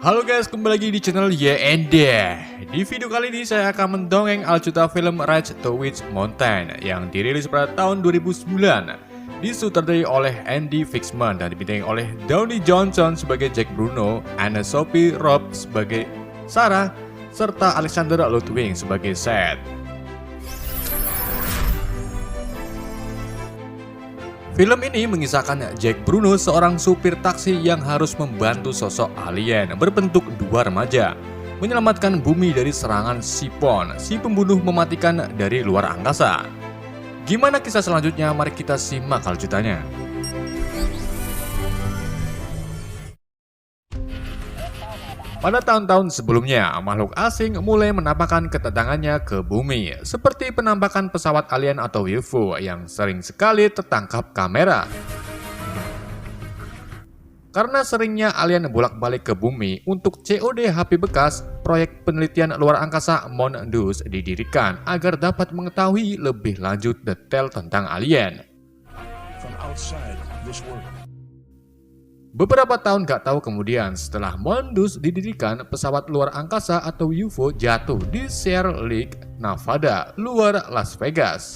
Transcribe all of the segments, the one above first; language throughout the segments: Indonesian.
Halo guys, kembali lagi di channel YND. Di video kali ini saya akan mendongeng alcuta film Rise to Witch Mountain yang dirilis pada tahun 2009. Disutradarai oleh Andy Fixman dan dibintangi oleh Downey Johnson sebagai Jack Bruno, Anna Sophie Robb sebagai Sarah, serta Alexander Ludwig sebagai Seth. Film ini mengisahkan Jack Bruno, seorang supir taksi yang harus membantu sosok alien berbentuk dua remaja menyelamatkan bumi dari serangan Sipon, si pembunuh mematikan dari luar angkasa. Gimana kisah selanjutnya? Mari kita simak lanjutannya. Pada tahun-tahun sebelumnya, makhluk asing mulai menampakkan kedatangannya ke bumi, seperti penampakan pesawat alien atau UFO yang sering sekali tertangkap kamera. Karena seringnya alien bolak-balik ke bumi untuk COD HP bekas, proyek penelitian luar angkasa Mondus didirikan agar dapat mengetahui lebih lanjut detail tentang alien. Beberapa tahun gak tahu kemudian, setelah Mondus didirikan, pesawat luar angkasa atau UFO jatuh di Sierra Lake, Nevada, luar Las Vegas.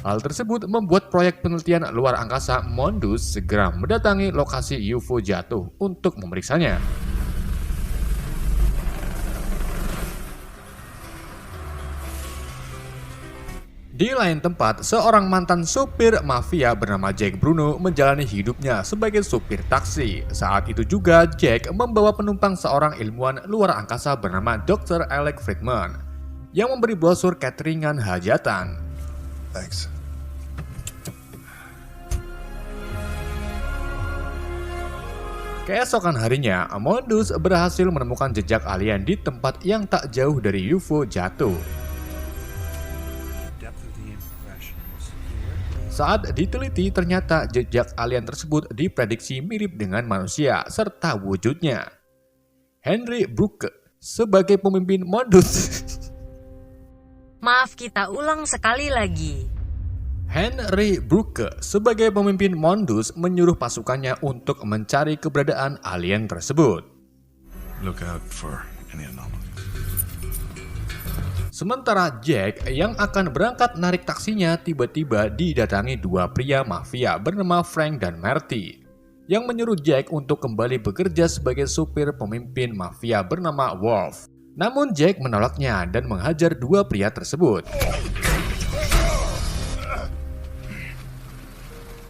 Hal tersebut membuat proyek penelitian luar angkasa Mondus segera mendatangi lokasi UFO jatuh untuk memeriksanya. Di lain tempat, seorang mantan supir mafia bernama Jack Bruno menjalani hidupnya sebagai supir taksi. Saat itu juga Jack membawa penumpang seorang ilmuwan luar angkasa bernama Dr. Alec Friedman yang memberi brosur cateringan hajatan. Thanks. Keesokan harinya, Mondus berhasil menemukan jejak alien di tempat yang tak jauh dari UFO jatuh. Saat diteliti, ternyata jejak alien tersebut diprediksi mirip dengan manusia serta wujudnya. Henry Brooke sebagai pemimpin Mondus. Maaf, kita ulang sekali lagi. Henry Brooke sebagai pemimpin Mondus menyuruh pasukannya untuk mencari keberadaan alien tersebut. Look out for any anomalies. Sementara Jack yang akan berangkat narik taksinya tiba-tiba didatangi dua pria mafia bernama Frank dan Marty yang menyuruh Jack untuk kembali bekerja sebagai supir pemimpin mafia bernama Wolf. Namun Jack menolaknya dan menghajar dua pria tersebut.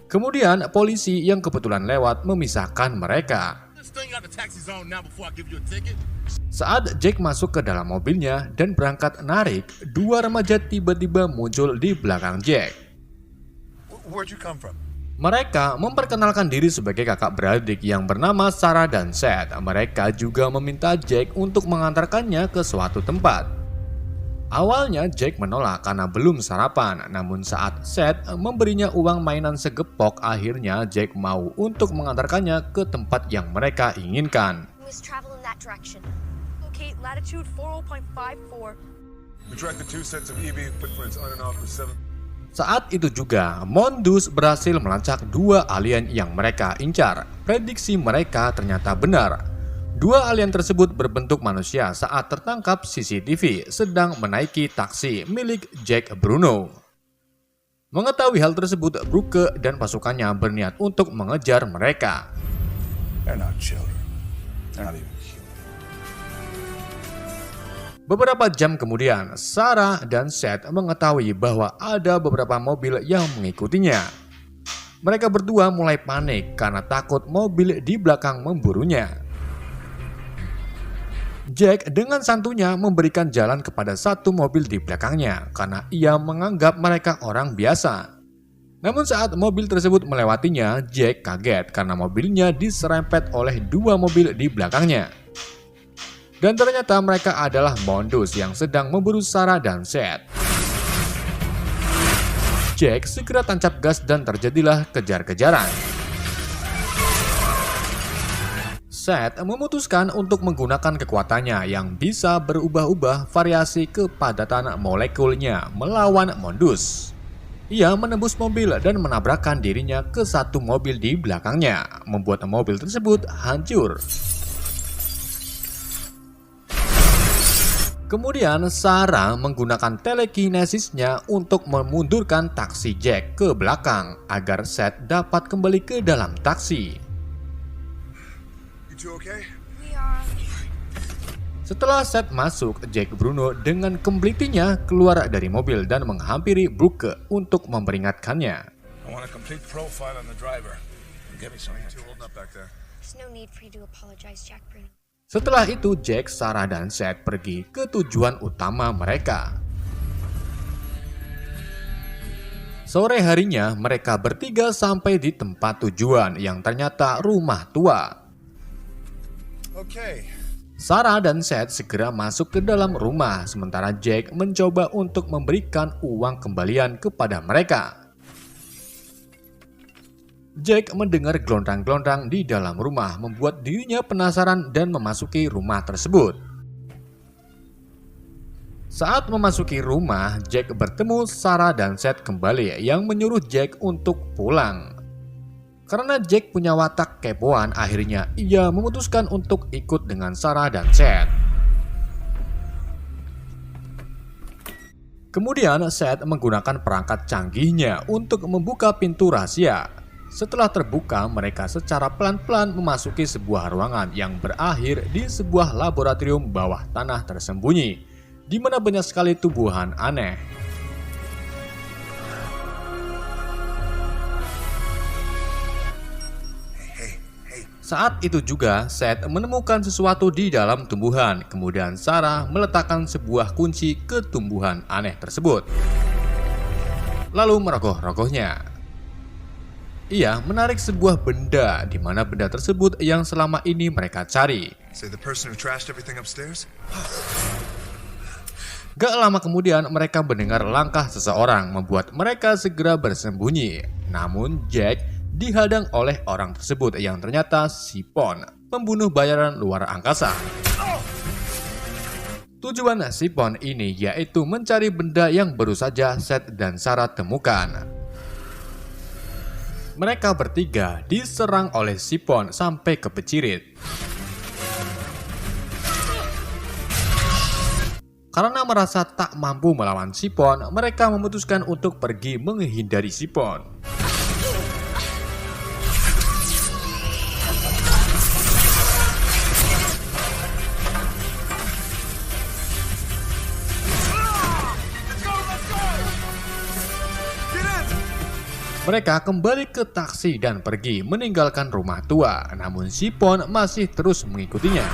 Kemudian polisi yang kebetulan lewat memisahkan mereka. Saat Jack masuk ke dalam mobilnya dan berangkat narik, dua remaja tiba-tiba muncul di belakang Jack. Mereka memperkenalkan diri sebagai kakak beradik yang bernama Sarah dan Seth. Mereka juga meminta Jack untuk mengantarkannya ke suatu tempat. Awalnya Jack menolak karena belum sarapan, namun saat Seth memberinya uang mainan segepok, akhirnya Jack mau untuk mengantarkannya ke tempat yang mereka inginkan. Saat itu juga, Mondus berhasil melacak dua alien yang mereka incar. Prediksi mereka ternyata benar. Dua alien tersebut berbentuk manusia saat tertangkap CCTV sedang menaiki taksi milik Jack Bruno. Mengetahui hal tersebut, Brooke dan pasukannya berniat untuk mengejar mereka. Beberapa jam kemudian, Sarah dan Seth mengetahui bahwa ada beberapa mobil yang mengikutinya. Mereka berdua mulai panik karena takut mobil di belakang memburunya. Jack dengan santunya memberikan jalan kepada satu mobil di belakangnya karena ia menganggap mereka orang biasa. Namun saat mobil tersebut melewatinya, Jack kaget karena mobilnya diserempet oleh dua mobil di belakangnya. Dan ternyata mereka adalah Mondus yang sedang memburu Sarah dan Seth. Jack segera tancap gas dan terjadilah kejar-kejaran. Seth memutuskan untuk menggunakan kekuatannya yang bisa berubah-ubah variasi kepadatan molekulnya melawan Mondus. Ia menembus mobil dan menabrakkan dirinya ke satu mobil di belakangnya, membuat mobil tersebut hancur. Kemudian Sarah menggunakan telekinesisnya untuk memundurkan taksi Jack ke belakang agar Seth dapat kembali ke dalam taksi. You two okay? Setelah Seth masuk, Jack Bruno dengan komplitinya keluar dari mobil dan menghampiri Brooke untuk memperingatkannya. I want a complete profile on the driver. Give me some. Two holding up back there. There's no need for you to apologize, Jack Bruno. Setelah itu, Jack, Sarah, dan Seth pergi ke tujuan utama mereka. Sore harinya, mereka bertiga sampai di tempat tujuan yang ternyata rumah tua. Okay. Sarah dan Seth segera masuk ke dalam rumah, sementara Jack mencoba untuk memberikan uang kembalian kepada mereka. Jack mendengar gelondang-gelondang di dalam rumah, membuat dirinya penasaran dan memasuki rumah tersebut. Saat memasuki rumah, Jack bertemu Sarah dan Seth kembali yang menyuruh Jack untuk pulang. Karena Jack punya watak kepoan, akhirnya ia memutuskan untuk ikut dengan Sarah dan Seth. Kemudian Seth menggunakan perangkat canggihnya untuk membuka pintu rahasia. Setelah terbuka, mereka secara pelan-pelan memasuki sebuah ruangan yang berakhir di sebuah laboratorium bawah tanah tersembunyi, di mana banyak sekali tumbuhan aneh. Saat itu juga, Seth menemukan sesuatu di dalam tumbuhan. Kemudian Sarah meletakkan sebuah kunci ke tumbuhan aneh tersebut, lalu merogoh-rogohnya. Ia menarik sebuah benda, di mana benda tersebut yang selama ini mereka cari. Say the person who trashed everything upstairs? Gak lama kemudian mereka mendengar langkah seseorang, membuat mereka segera bersembunyi. Namun Jack dihadang oleh orang tersebut yang ternyata Sipon, pembunuh bayaran luar angkasa. Tujuan Sipon ini yaitu mencari benda yang baru saja Seth dan Sarah temukan. Mereka bertiga diserang oleh Sipon sampai kepecirit. Karena merasa tak mampu melawan Sipon, mereka memutuskan untuk pergi menghindari Sipon. Mereka kembali ke taksi dan pergi meninggalkan rumah tua, namun Sipon masih terus mengikutinya.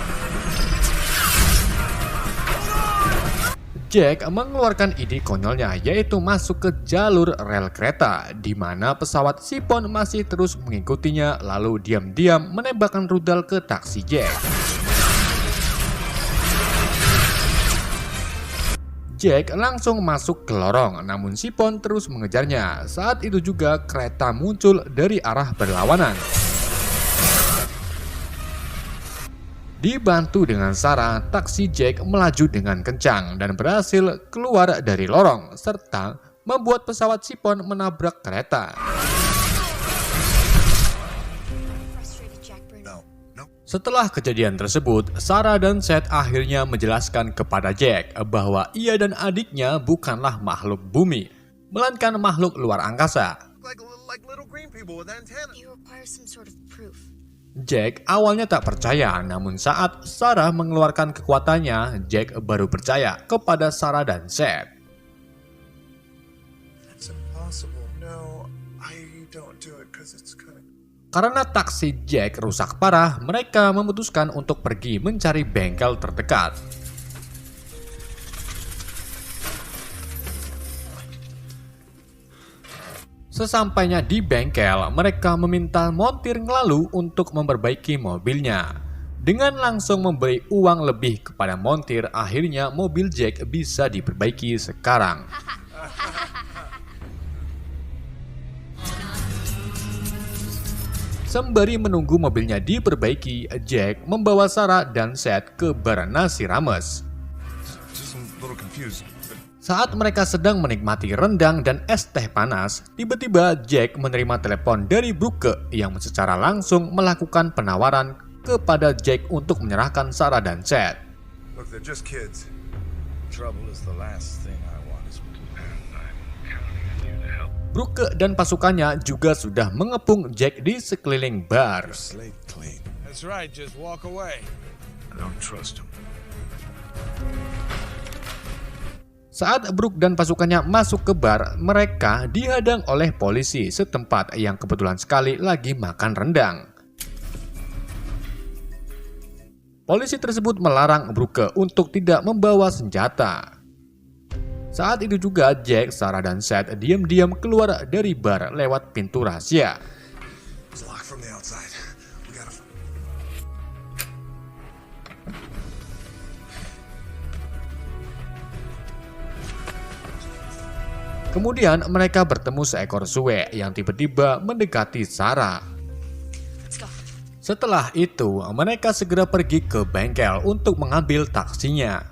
Jack mengeluarkan ide konyolnya, yaitu masuk ke jalur rel kereta, di mana pesawat Sipon masih terus mengikutinya, lalu diam-diam menembakkan rudal ke taksi Jack. Jack langsung masuk ke lorong, namun Sipon terus mengejarnya. Saat itu juga kereta muncul dari arah berlawanan. Dibantu dengan Sarah, taksi Jack melaju dengan kencang dan berhasil keluar dari lorong, serta membuat pesawat Sipon menabrak kereta. Frustrated, Jack Bruno. No. Setelah kejadian tersebut, Sarah dan Seth akhirnya menjelaskan kepada Jack bahwa ia dan adiknya bukanlah makhluk bumi, melainkan makhluk luar angkasa. Like little green people with antennas. You require some sort of proof. Jack awalnya tak percaya, namun saat Sarah mengeluarkan kekuatannya, Jack baru percaya kepada Sarah dan Seth. That's impossible. No, I don't do it because it's kind of... Karena taksi Jack rusak parah, mereka memutuskan untuk pergi mencari bengkel terdekat. Sesampainya di bengkel, mereka meminta montir ngelalu untuk memperbaiki mobilnya. Dengan langsung memberi uang lebih kepada montir, akhirnya mobil Jack bisa diperbaiki sekarang. Sembari menunggu mobilnya diperbaiki, Jack membawa Sarah dan Seth ke bar nasi rames. Just a little confused. But Saat mereka sedang menikmati rendang dan es teh panas, tiba-tiba Jack menerima telepon dari Brooke yang secara langsung melakukan penawaran kepada Jack untuk menyerahkan Sarah dan Seth. Look, they're just kids. Trouble is the last thing I want is and I'm counting on you to help. Brooke dan pasukannya juga sudah mengepung Jack di sekeliling bar. Slate clean. That's right, just walk away. I don't trust him. Saat Brooke dan pasukannya masuk ke bar, mereka dihadang oleh polisi setempat yang kebetulan sekali lagi makan rendang. Polisi tersebut melarang Brooke untuk tidak membawa senjata. Saat itu juga Jack, Sarah, dan Seth diam-diam keluar dari bar lewat pintu rahasia. It's locked from the outside. We gotta. Kemudian mereka bertemu seekor suwe yang tiba-tiba mendekati Sarah. Setelah itu, mereka segera pergi ke bengkel untuk mengambil taksinya.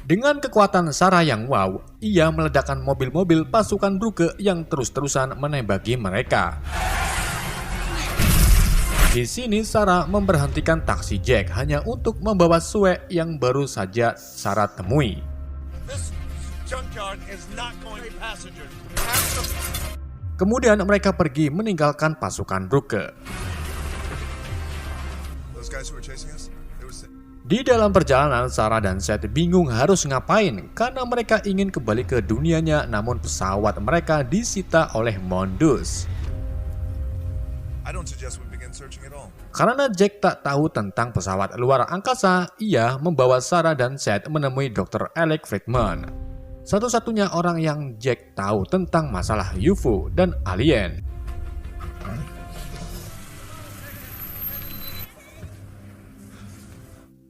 Dengan kekuatan Sarah yang wow, ia meledakkan mobil-mobil pasukan Brooke yang terus-terusan menembaki mereka. Di sini Sarah memberhentikan taksi Jack hanya untuk membawa Sue yang baru saja Sarah temui. This junkyard is not going to passengers. Kemudian mereka pergi meninggalkan pasukan Brooke. Those guys who were chasing us, they were Di dalam perjalanan, Sarah dan Seth bingung harus ngapain karena mereka ingin kembali ke dunianya, namun pesawat mereka disita oleh Mondus. I don't suggest we begin searching at all. Karena Jack tak tahu tentang pesawat luar angkasa, ia membawa Sarah dan Seth menemui Dr. Alec Friedman, satu-satunya orang yang Jack tahu tentang masalah UFO dan alien.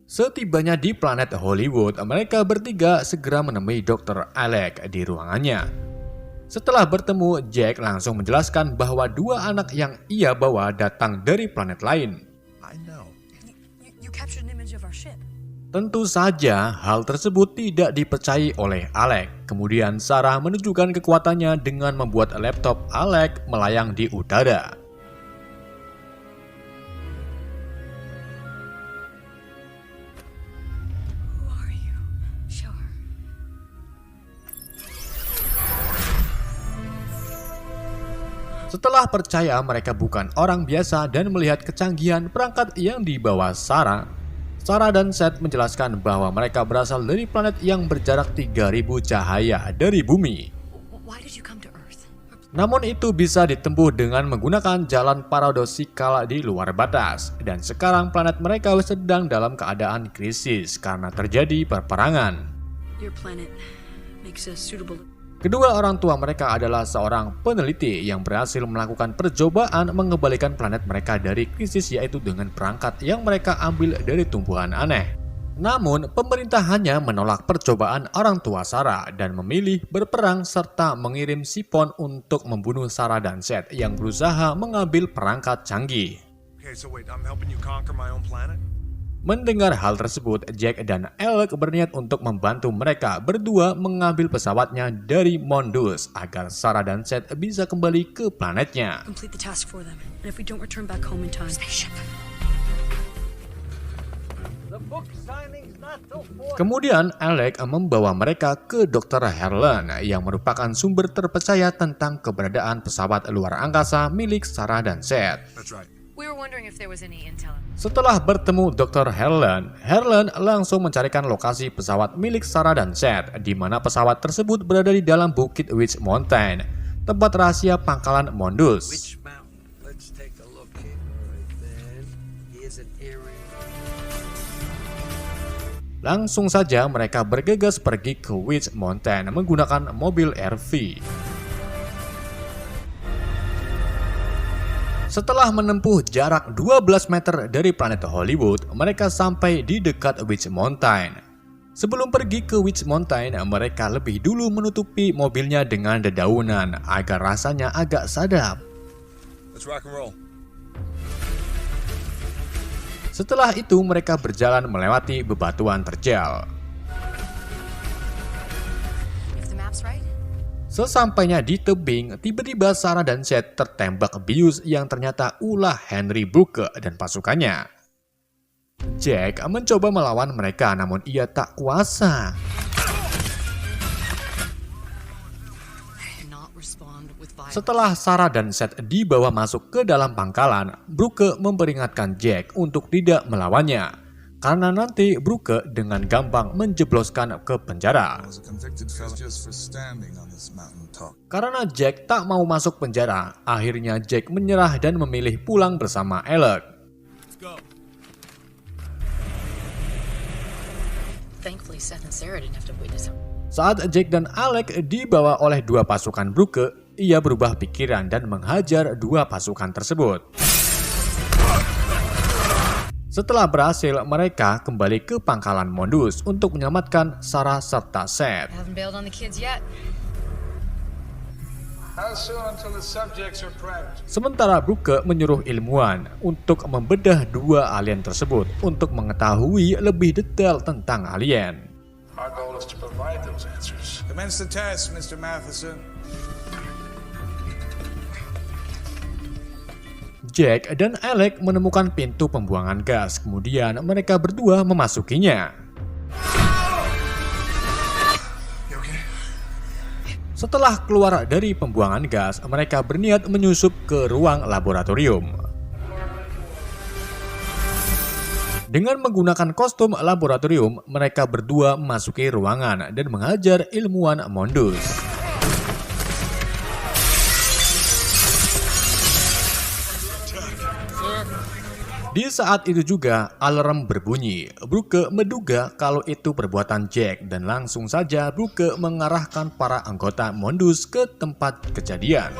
Setibanya di planet Hollywood, mereka bertiga segera menemui Dr. Alec di ruangannya. Setelah bertemu, Jack langsung menjelaskan bahwa dua anak yang ia bawa datang dari planet lain. I know. You captured an image of our ship. Tentu saja hal tersebut tidak dipercayai oleh Alec. Kemudian Sarah menunjukkan kekuatannya dengan membuat laptop Alec melayang di udara. Who are you? Show her. Setelah percaya mereka bukan orang biasa dan melihat kecanggihan perangkat yang dibawa Sarah dan Seth menjelaskan bahwa mereka berasal dari planet yang berjarak 3000 cahaya dari bumi. Why did you come to Earth? Namun itu bisa ditempuh dengan menggunakan jalan paradosikal di luar batas. Dan sekarang planet mereka sedang dalam keadaan krisis karena terjadi peperangan. Your planet makes us suitable. Kedua orang tua mereka adalah seorang peneliti yang berhasil melakukan percobaan mengembalikan planet mereka dari krisis, yaitu dengan perangkat yang mereka ambil dari tumbuhan aneh. Namun, pemerintah hanya menolak percobaan orang tua Sarah dan memilih berperang serta mengirim Sipon untuk membunuh Sarah dan Seth yang berusaha mengambil perangkat canggih. Okay, so wait, I'm helping you conquer my own planet? Mendengar hal tersebut, Jack dan Alec berniat untuk membantu mereka berdua mengambil pesawatnya dari Mondus agar Sarah dan Seth bisa kembali ke planetnya. Complete the task for them. And if we don't return back home in time, spaceship. Kemudian Alec membawa mereka ke Dr. Harlan yang merupakan sumber terpercaya tentang keberadaan pesawat luar angkasa milik Sarah dan Seth. That's right. We were wondering if there was any intel. Setelah bertemu Dr. Harlan langsung mencarikan lokasi pesawat milik Sarah dan Seth, di mana pesawat tersebut berada di dalam bukit Witch Mountain, tempat rahasia pangkalan Mondus. Witch Mountain. Let's take a look here. Right there. Here's an area. Langsung saja mereka bergegas pergi ke Witch Mountain menggunakan mobil RV. Setelah menempuh jarak 12 meter dari planet Hollywood, mereka sampai di dekat Witch Mountain. Sebelum pergi ke Witch Mountain, mereka lebih dulu menutupi mobilnya dengan dedaunan agar rasanya agak sadap. Let's rock and roll. Setelah itu mereka berjalan melewati bebatuan terjal. If the map's right, Sesampainya di tebing, tiba-tiba Sarah dan Seth tertembak bius yang ternyata ulah Henry Brooke dan pasukannya. Jack mencoba melawan mereka namun ia tak kuasa. Not respond with violence. Setelah Sarah dan Seth dibawa masuk ke dalam pangkalan, Brooke memperingatkan Jack untuk tidak melawannya. Karena nanti Brooke dengan gampang menjebloskan ke penjara. I was a convicted felon just for standing on this mountain top. Karena Jack tak mau masuk penjara, akhirnya Jack menyerah dan memilih pulang bersama Alec. Thankfully, Seth and Sarah didn't have to witness it. Saat Jack dan Alec dibawa oleh dua pasukan Brooke, ia berubah pikiran dan menghajar dua pasukan tersebut. Setelah berhasil, mereka kembali ke pangkalan Mondus untuk menyelamatkan Sarah serta Seth. haven't bailed on the kids yet. How soon until the subjects are prepped? Sementara Brooke menyuruh ilmuwan untuk membedah dua alien tersebut untuk mengetahui lebih detail tentang alien. Our goal is to provide those answers. Commence the test, Mr. Matheson. Jack dan Alec menemukan pintu pembuangan gas, kemudian mereka berdua memasukinya. You okay? Setelah keluar dari pembuangan gas, mereka berniat menyusup ke ruang laboratorium. Dengan menggunakan kostum laboratorium, mereka berdua memasuki ruangan dan mengajar ilmuwan Mondus. Di saat itu juga alarm berbunyi. Brooke menduga kalau itu perbuatan Jack dan langsung saja Brooke mengarahkan para anggota Mondus ke tempat kejadian.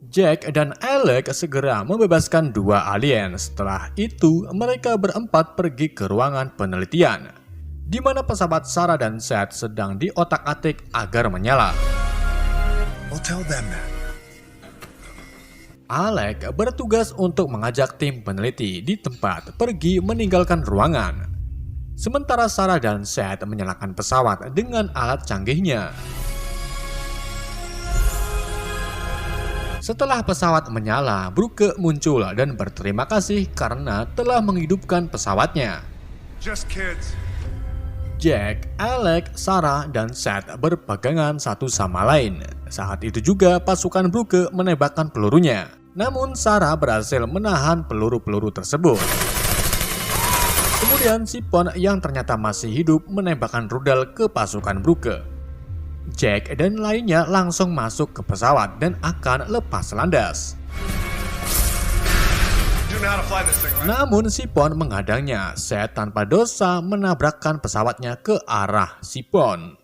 Jack dan Alec segera membebaskan dua alien. Setelah itu, mereka berempat pergi ke ruangan penelitian, di mana pesawat Sarah dan Seth sedang diotak-atik agar menyala. Well, tell them that. Alec bertugas untuk mengajak tim peneliti di tempat pergi meninggalkan ruangan. Sementara Sarah dan Seth menyalakan pesawat dengan alat canggihnya. Setelah pesawat menyala, Brooke muncul dan berterima kasih karena telah menghidupkan pesawatnya. Just kids. Jack, Alec, Sarah, dan Seth berpegangan satu sama lain. Saat itu juga pasukan Brooke menembakkan pelurunya. Namun Sarah berhasil menahan peluru-peluru tersebut. Kemudian Sipon yang ternyata masih hidup menembakkan rudal ke pasukan Brooke. Jack dan lainnya langsung masuk ke pesawat dan akan lepas landas. You know how to fly this thing, right? Namun Sipon menghadangnya. Seth tanpa dosa menabrakkan pesawatnya ke arah Sipon.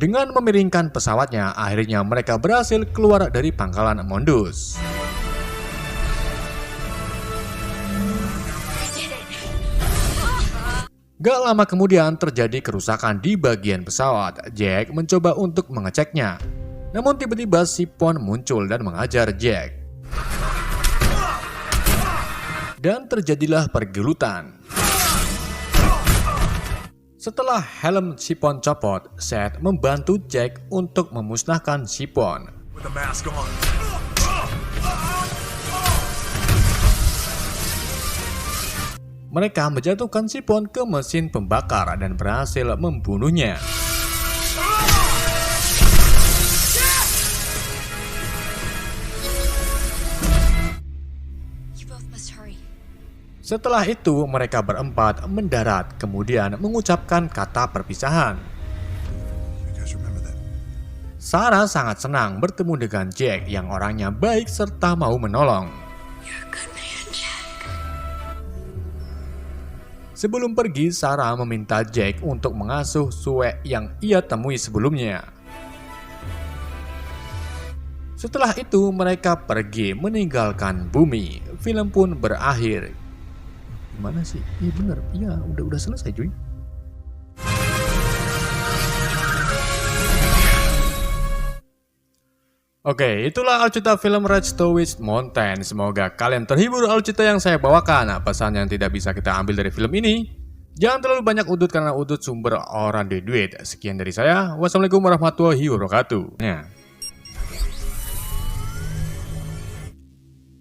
Dengan memiringkan pesawatnya, akhirnya mereka berhasil keluar dari pangkalan Mondus. Gak lama kemudian terjadi kerusakan di bagian pesawat. Jack mencoba untuk mengeceknya. Namun tiba-tiba Sipon muncul dan mengajar Jack. Dan terjadilah pergelutan. Setelah helm Sipon copot, Seth membantu Jack untuk memusnahkan Sipon. With the mask on. Mereka menjatuhkan Sipon ke mesin pembakar dan berhasil membunuhnya. You both must hurry. Setelah itu, mereka berempat mendarat, kemudian mengucapkan kata perpisahan. You guys remember that? Sarah sangat senang bertemu dengan Jack yang orangnya baik serta mau menolong. Sebelum pergi, Sarah meminta Jack untuk mengasuh Sue yang ia temui sebelumnya. Setelah itu, mereka pergi meninggalkan bumi. Film pun berakhir. Gimana sih? Iya bener, iya udah selesai cuy. Oke, itulah alcita film Rage to Witch Mountain. Semoga kalian terhibur alcita yang saya bawakan. Nah, pesan yang tidak bisa kita ambil dari film ini, jangan terlalu banyak udut karena udut sumber orang duit. Sekian dari saya. Wassalamualaikum warahmatullahi wabarakatuh. Nah.